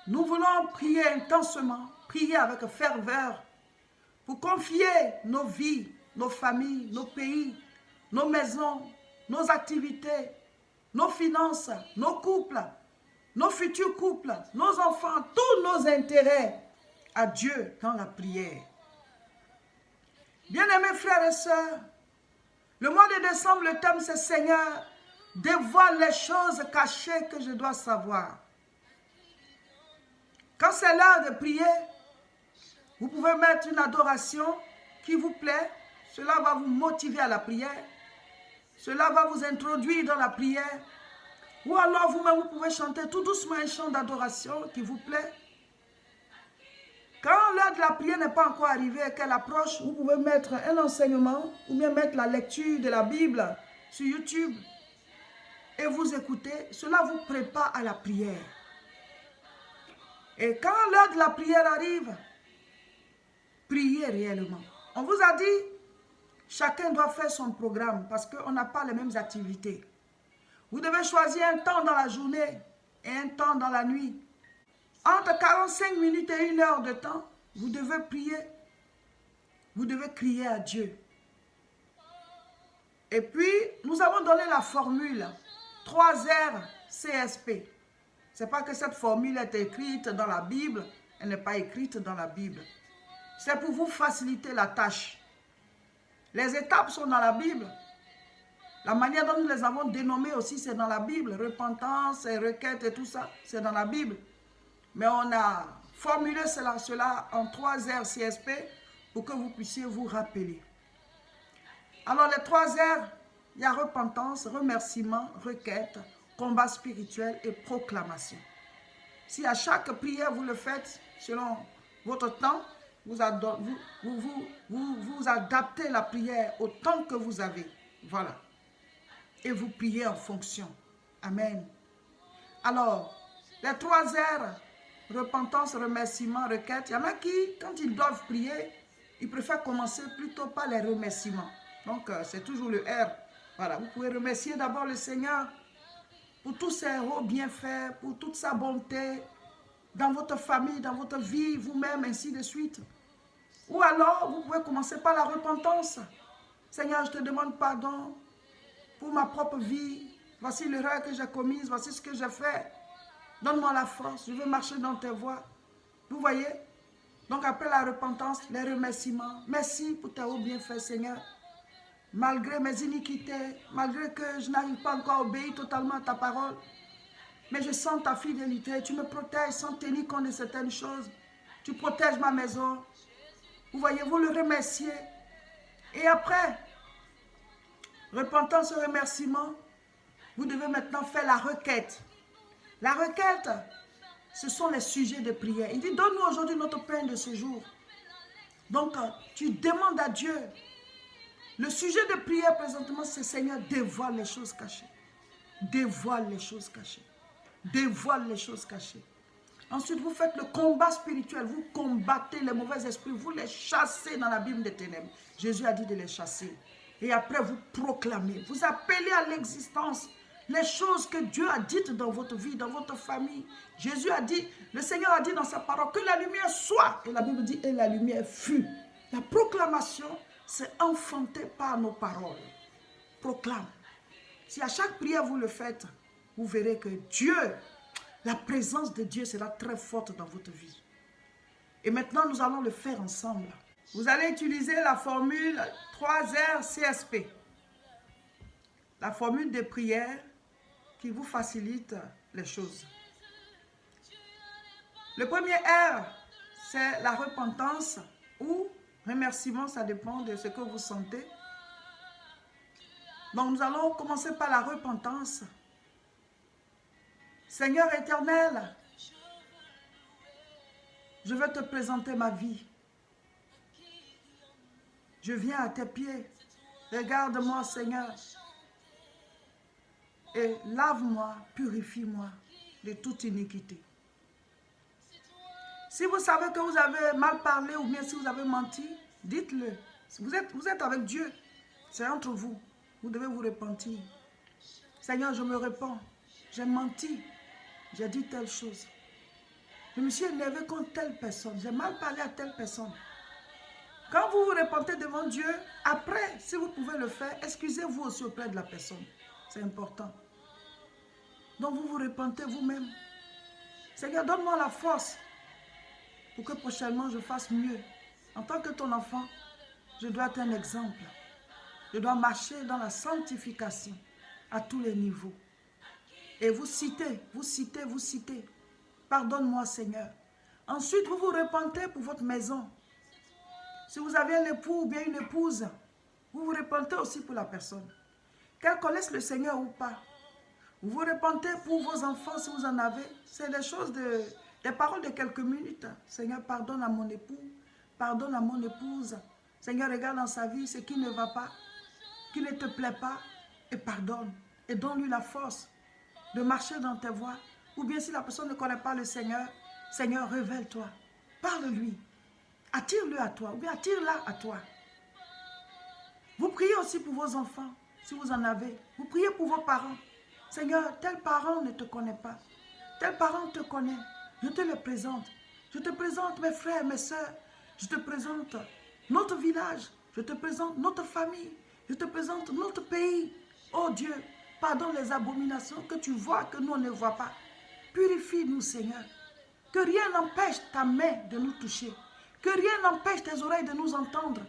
Nous voulons prier intensement, prier avec ferveur pour confier nos vies, nos familles, nos pays, nos maisons, nos activités, nos finances, nos couples, nos futurs couples, nos enfants, tous nos intérêts à Dieu dans la prière. Bien-aimés frères et sœurs, le mois de décembre, le thème c'est Seigneur, dévoile les choses cachées que je dois savoir. Quand c'est l'heure de prier, vous pouvez mettre une adoration qui vous plaît. Cela va vous motiver à la prière. Cela va vous introduire dans la prière. Ou alors vous-même, vous pouvez chanter tout doucement un chant d'adoration qui vous plaît. Quand l'heure de la prière n'est pas encore arrivée et qu'elle approche, vous pouvez mettre un enseignement ou bien mettre la lecture de la Bible sur YouTube et vous écoutez. Cela vous prépare à la prière. Et quand l'heure de la prière arrive, priez réellement. On vous a dit, chacun doit faire son programme parce qu'on n'a pas les mêmes activités. Vous devez choisir un temps dans la journée et un temps dans la nuit. Entre 45 minutes et 1 heure de temps, vous devez prier. Vous devez crier à Dieu. Et puis, nous avons donné la formule 3R CSP. Ce n'est pas que cette formule est écrite dans la Bible, elle n'est pas écrite dans la Bible. C'est pour vous faciliter la tâche. Les étapes sont dans la Bible. La manière dont nous les avons dénommées aussi, c'est dans la Bible. Repentance et requête et tout ça, c'est dans la Bible. Mais on a formulé cela en 3 R CSP pour que vous puissiez vous rappeler. Alors les 3 R, il y a repentance, remerciement, requête, combat spirituel et proclamation. Si à chaque prière vous le faites selon votre temps, vous adaptez la prière au temps que vous avez. Voilà. Et vous priez en fonction. Amen. Alors, les 3 R, repentance, remerciement, requête, il y en a qui, quand ils doivent prier, ils préfèrent commencer plutôt par les remerciements. Donc, c'est toujours le R. Voilà, vous pouvez remercier d'abord le Seigneur pour tous ses hauts bienfaits, pour toute sa bonté dans votre famille, dans votre vie, vous-même, ainsi de suite. Ou alors, vous pouvez commencer par la repentance. Seigneur, je te demande pardon pour ma propre vie. Voici l'erreur que j'ai commise, voici ce que j'ai fait. Donne-moi la force, je veux marcher dans tes voies. Vous voyez? Donc après la repentance, les remerciements. Merci pour tes hauts bienfaits, Seigneur. Malgré mes iniquités, malgré que je n'arrive pas encore à obéir totalement à ta parole, mais je sens ta fidélité. Tu me protèges sans tenir compte de certaines choses. Tu protèges ma maison. Vous voyez, vous le remerciez. Et après, repentance et remerciement, vous devez maintenant faire la requête. La requête, ce sont les sujets de prière. Il dit, donne-nous aujourd'hui notre pain de ce jour. Donc, tu demandes à Dieu. Le sujet de prière présentement, c'est Seigneur, dévoile les choses cachées. Dévoile les choses cachées. Dévoile les choses cachées. Ensuite, vous faites le combat spirituel. Vous combattez les mauvais esprits. Vous les chassez dans l'abîme des ténèbres. Jésus a dit de les chasser. Et après, vous proclamez. Vous appelez à l'existence les choses que Dieu a dites dans votre vie, dans votre famille. Jésus a dit, le Seigneur a dit dans sa parole, que la lumière soit. Et la Bible dit, et la lumière fut. La proclamation, c'est enfanté par nos paroles. Proclame. Si à chaque prière vous le faites, vous verrez que Dieu, la présence de Dieu sera très forte dans votre vie. Et maintenant, nous allons le faire ensemble. Vous allez utiliser la formule 3R CSP. La formule de prière qui vous facilite les choses. Le premier R, c'est la repentance ou remerciement, ça dépend de ce que vous sentez. Donc nous allons commencer par la repentance. Seigneur éternel, je veux te présenter ma vie. Je viens à tes pieds. Regarde-moi, Seigneur. Et lave-moi, purifie-moi de toute iniquité. Si vous savez que vous avez mal parlé ou bien si vous avez menti, dites-le. Vous êtes avec Dieu. C'est entre vous. Vous devez vous repentir. Seigneur, je me repens. J'ai menti. J'ai dit telle chose. Je me suis énervé contre telle personne. J'ai mal parlé à telle personne. Quand vous vous repentez devant Dieu, après, si vous pouvez le faire, excusez-vous aussi auprès de la personne. C'est important. Donc vous vous repentez vous-même. Seigneur, donne-moi la force pour que prochainement je fasse mieux. En tant que ton enfant, je dois être un exemple. Je dois marcher dans la sanctification à tous les niveaux. Et vous citez, vous citez, vous citez. Pardonne-moi, Seigneur. Ensuite, vous vous repentez pour votre maison. Si vous avez un époux ou bien une épouse, vous vous repentez aussi pour la personne. Qu'elle connaisse le Seigneur ou pas. Vous vous repentez pour vos enfants si vous en avez. C'est des choses, des paroles de quelques minutes. Seigneur, pardonne à mon époux, pardonne à mon épouse. Seigneur, regarde dans sa vie ce qui ne va pas, qui ne te plaît pas, et pardonne. Et donne-lui la force de marcher dans tes voies. Ou bien si la personne ne connaît pas le Seigneur, Seigneur, révèle-toi. Parle-lui. Attire-le à toi, ou bien attire-la à toi. Vous priez aussi pour vos enfants, si vous en avez. Vous priez pour vos parents. Seigneur, tel parent ne te connaît pas. Tel parent te connaît. Je te le présente. Je te présente mes frères, mes soeurs. Je te présente notre village. Je te présente notre famille. Je te présente notre pays. Oh Dieu, pardonne les abominations que tu vois, que nous on ne voit pas. Purifie-nous, Seigneur. Que rien n'empêche ta main de nous toucher. Que rien n'empêche tes oreilles de nous entendre.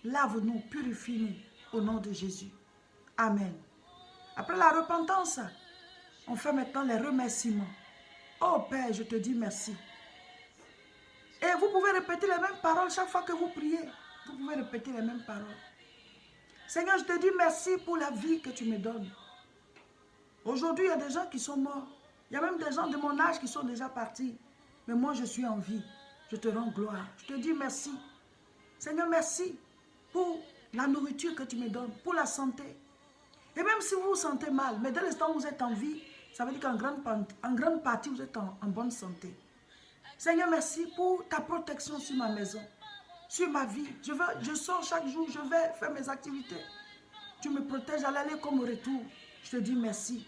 Lave-nous, purifie-nous au nom de Jésus. Amen. Après la repentance, on fait maintenant les remerciements. Oh Père, je te dis merci. Et vous pouvez répéter les mêmes paroles chaque fois que vous priez. Vous pouvez répéter les mêmes paroles. Seigneur, je te dis merci pour la vie que tu me donnes. Aujourd'hui, il y a des gens qui sont morts. Il y a même des gens de mon âge qui sont déjà partis. Mais moi, je suis en vie. Je te rends gloire. Je te dis merci. Seigneur, merci pour la nourriture que tu me donnes, pour la santé. Et même si vous vous sentez mal, mais dès l'instant où vous êtes en vie, ça veut dire qu'en grande partie, vous êtes en bonne santé. Seigneur, merci pour ta protection sur ma maison, sur ma vie. Je sors chaque jour, je vais faire mes activités. Tu me protèges à l'aller comme au retour. Je te dis merci.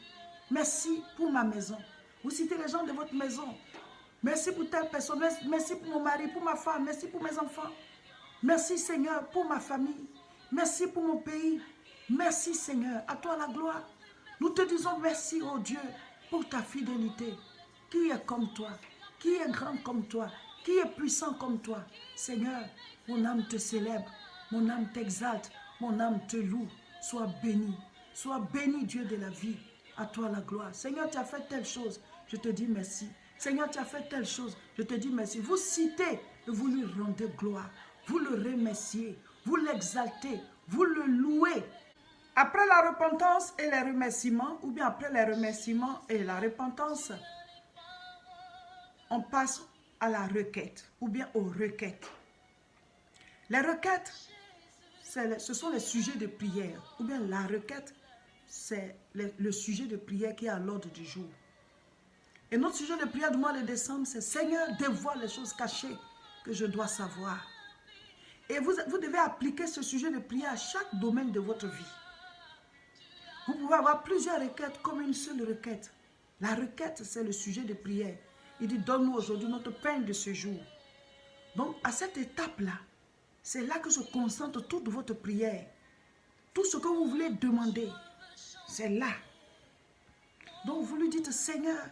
Merci pour ma maison. Vous citez les gens de votre maison. Merci pour telle personne. Merci pour mon mari, pour ma femme. Merci pour mes enfants. Merci Seigneur pour ma famille. Merci pour mon pays. Merci Seigneur. À toi la gloire. Nous te disons merci, oh Dieu, pour ta fidélité. Qui est comme toi? Qui est grand comme toi? Qui est puissant comme toi? Seigneur, mon âme te célèbre. Mon âme t'exalte. Mon âme te loue. Sois béni. Sois béni, Dieu de la vie. À toi la gloire. Seigneur, tu as fait telle chose. Je te dis merci. Seigneur, tu as fait telle chose. Je te dis merci. Vous citez et vous lui rendez gloire. Vous le remerciez. Vous l'exaltez. Vous le louez. Après la repentance et les remerciements, ou bien après les remerciements et la repentance, on passe à la requête, ou bien aux requêtes. Les requêtes, ce sont les sujets de prière, ou bien la requête, c'est le sujet de prière qui est à l'ordre du jour. Et notre sujet de prière du mois de décembre, c'est Seigneur, dévoile les choses cachées que je dois savoir. Et vous devez appliquer ce sujet de prière à chaque domaine de votre vie. Vous pouvez avoir plusieurs requêtes comme une seule requête. La requête, c'est le sujet de prière. Il dit, donne-nous aujourd'hui notre pain de ce jour. Donc, à cette étape-là, c'est là que se concentre toute votre prière. Tout ce que vous voulez demander, c'est là. Donc, vous lui dites, Seigneur,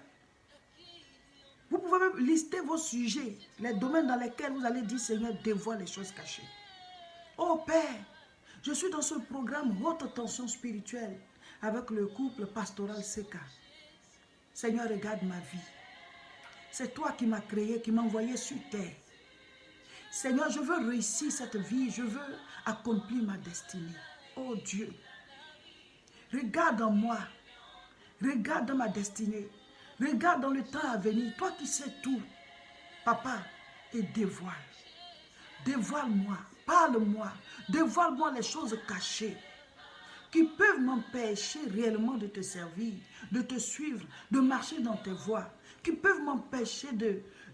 vous pouvez même lister vos sujets, les domaines dans lesquels vous allez dire, Seigneur, dévoile les choses cachées. Oh Père, je suis dans ce programme haute tension spirituelle avec le couple pastoral Seka. Seigneur, regarde ma vie. C'est toi qui m'as créé, qui m'as envoyé sur terre. Seigneur, je veux réussir cette vie, je veux accomplir ma destinée. Oh Dieu, regarde en moi, regarde dans ma destinée, regarde dans le temps à venir, toi qui sais tout, Papa, et dévoile. Dévoile-moi, parle-moi, dévoile-moi les choses cachées qui peuvent m'empêcher réellement de te servir, de te suivre, de marcher dans tes voies, qui peuvent m'empêcher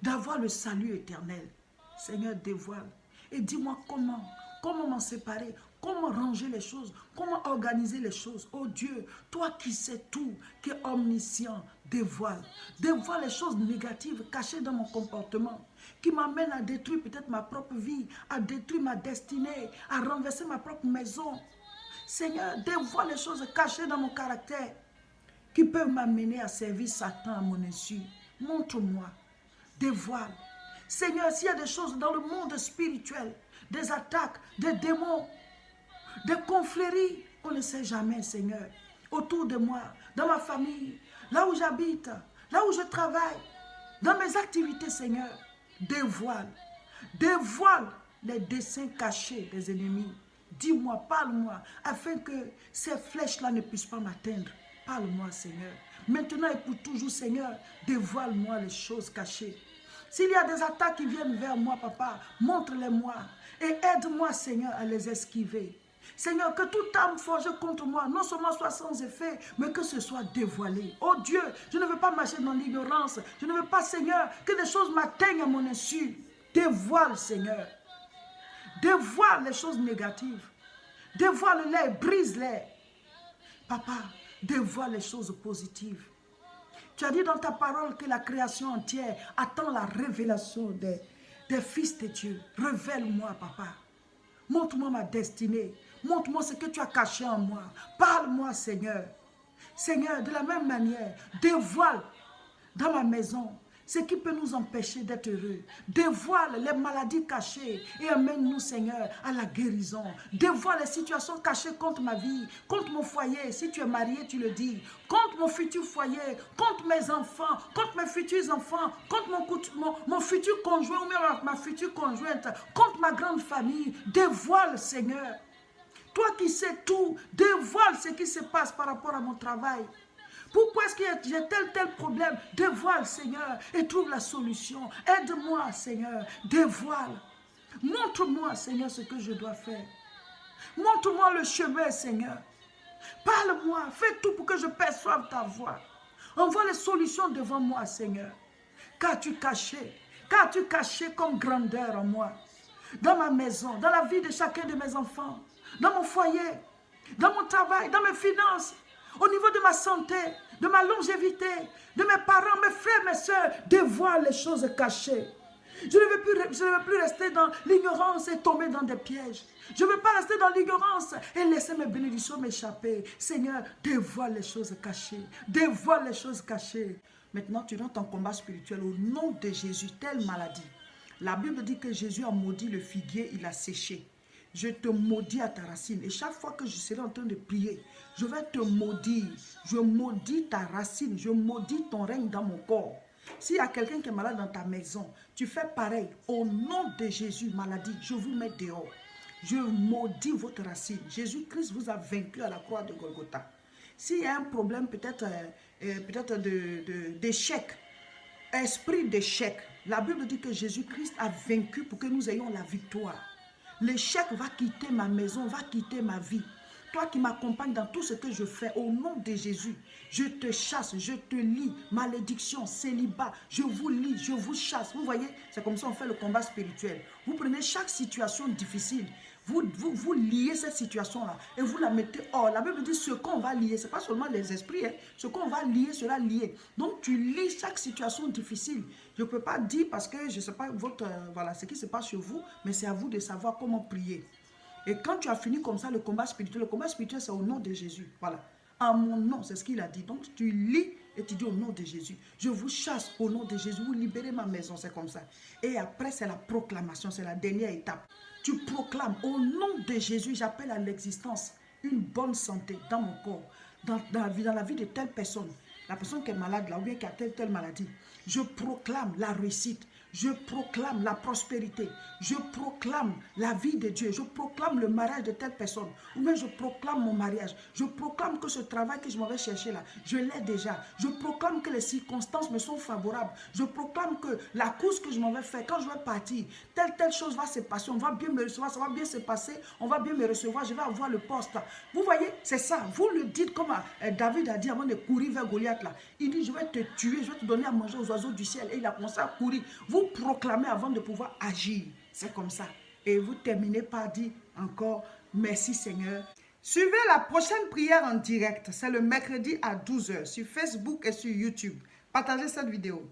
d'avoir le salut éternel. Seigneur, dévoile et dis-moi comment m'en séparer, comment ranger les choses, comment organiser les choses. Oh Dieu, toi qui sais tout, qui es omniscient, dévoile les choses négatives cachées dans mon comportement, qui m'amènent à détruire peut-être ma propre vie, à détruire ma destinée, à renverser ma propre maison. Seigneur, dévoile les choses cachées dans mon caractère, qui peuvent m'amener à servir Satan à mon insu. Montre-moi, dévoile. Seigneur, s'il y a des choses dans le monde spirituel, des attaques, des démons, des confréries, on ne sait jamais, Seigneur, autour de moi, dans ma famille, là où j'habite, là où je travaille, dans mes activités, Seigneur, dévoile les desseins cachés des ennemis. Dis-moi, parle-moi, afin que ces flèches-là ne puissent pas m'atteindre. Parle-moi, Seigneur. Maintenant et pour toujours, Seigneur, dévoile-moi les choses cachées. S'il y a des attaques qui viennent vers moi, Papa, montre-les-moi et aide-moi, Seigneur, à les esquiver. Seigneur, que toute âme forgée contre moi, non seulement soit sans effet, mais que ce soit dévoilé. Oh Dieu, je ne veux pas marcher dans l'ignorance. Je ne veux pas, Seigneur, que des choses m'atteignent à mon insu. Dévoile, Seigneur. Dévoile les choses négatives. Dévoile-les, brise-les. Papa, dévoile les choses positives. Tu as dit dans ta parole que la création entière attend la révélation des fils de Dieu. Révèle-moi, Papa. Montre-moi ma destinée. Montre-moi ce que tu as caché en moi. Parle-moi, Seigneur. Seigneur, de la même manière, dévoile dans ma maison ce qui peut nous empêcher d'être heureux. Dévoile les maladies cachées et amène-nous, Seigneur, à la guérison. Dévoile les situations cachées contre ma vie, contre mon foyer. Si tu es marié, tu le dis. Contre mon futur foyer, contre mes enfants, contre mes futurs enfants, contre mon futur conjoint ou même ma future conjointe, contre ma grande famille. Dévoile, Seigneur. Toi qui sais tout, dévoile ce qui se passe par rapport à mon travail. Pourquoi est-ce que j'ai tel problème? Dévoile, Seigneur, et trouve la solution. Aide-moi, Seigneur, dévoile. Montre-moi, Seigneur, ce que je dois faire. Montre-moi le chemin, Seigneur. Parle-moi, fais tout pour que je perçoive ta voix. Envoie les solutions devant moi, Seigneur. Qu'as-tu caché comme grandeur en moi? Dans ma maison, dans la vie de chacun de mes enfants, dans mon foyer, dans mon travail, dans mes finances, au niveau de ma santé, de ma longévité, de mes parents, mes frères, mes soeurs, dévoile les choses cachées. Je ne veux plus rester dans l'ignorance et tomber dans des pièges. Je ne veux pas rester dans l'ignorance et laisser mes bénédictions m'échapper. Seigneur, dévoile les choses cachées. Dévoile les choses cachées. Maintenant, tu rentres en combat spirituel au nom de Jésus, telle maladie. La Bible dit que Jésus a maudit le figuier, il a séché. Je te maudis à ta racine. Et chaque fois que je serai en train de prier, je vais te maudire. Je maudis ta racine. Je maudis ton règne dans mon corps. S'il y a quelqu'un qui est malade dans ta maison, tu fais pareil. Au nom de Jésus, maladie, je vous mets dehors. Je maudis votre racine. Jésus-Christ vous a vaincu à la croix de Golgotha. S'il y a un problème peut-être d'échec, esprit d'échec, la Bible dit que Jésus-Christ a vaincu pour que nous ayons la victoire. L'échec va quitter ma maison, va quitter ma vie. Toi qui m'accompagnes dans tout ce que je fais, au nom de Jésus, je te chasse, je te lie, malédiction, célibat, je vous lie, je vous chasse. Vous voyez, c'est comme ça qu'on fait le combat spirituel. Vous prenez chaque situation difficile, vous liez cette situation-là et vous la mettez hors. La Bible dit ce qu'on va lier, ce n'est pas seulement les esprits, hein. Ce qu'on va lier sera lié. Donc tu lies chaque situation difficile. Je ne peux pas dire parce que je ne sais pas voilà, ce qui se passe chez vous, mais c'est à vous de savoir comment prier. Et quand tu as fini comme ça le combat spirituel c'est au nom de Jésus. Voilà. En mon nom, c'est ce qu'il a dit. Donc tu lis et tu dis au nom de Jésus. Je vous chasse au nom de Jésus. Vous libérez ma maison, c'est comme ça. Et après, c'est la proclamation, c'est la dernière étape. Tu proclames au nom de Jésus, j'appelle à l'existence une bonne santé dans mon corps, dans la vie de telle personne. La personne qui est malade là, ou bien qui a telle maladie. Je proclame la réussite. Je proclame la prospérité. Je proclame la vie de Dieu. Je proclame le mariage de telle personne. Ou bien je proclame mon mariage. Je proclame que ce travail que je m'en vais chercher là, je l'ai déjà. Je proclame que les circonstances me sont favorables. Je proclame que la course que je m'en vais faire, quand je vais partir, telle chose va se passer. On va bien me recevoir, ça va bien se passer. On va bien me recevoir, je vais avoir le poste. Vous voyez, c'est ça. Vous le dites comme David a dit avant de courir vers Goliath là. Il dit, je vais te tuer, je vais te donner à manger aux oiseaux du ciel. Et il a commencé à courir. Vous proclamez avant de pouvoir agir. C'est comme ça. Et vous terminez par dire encore, Merci Seigneur. Suivez la prochaine prière en direct. C'est le mercredi à 12 h sur Facebook et sur YouTube. Partagez cette vidéo.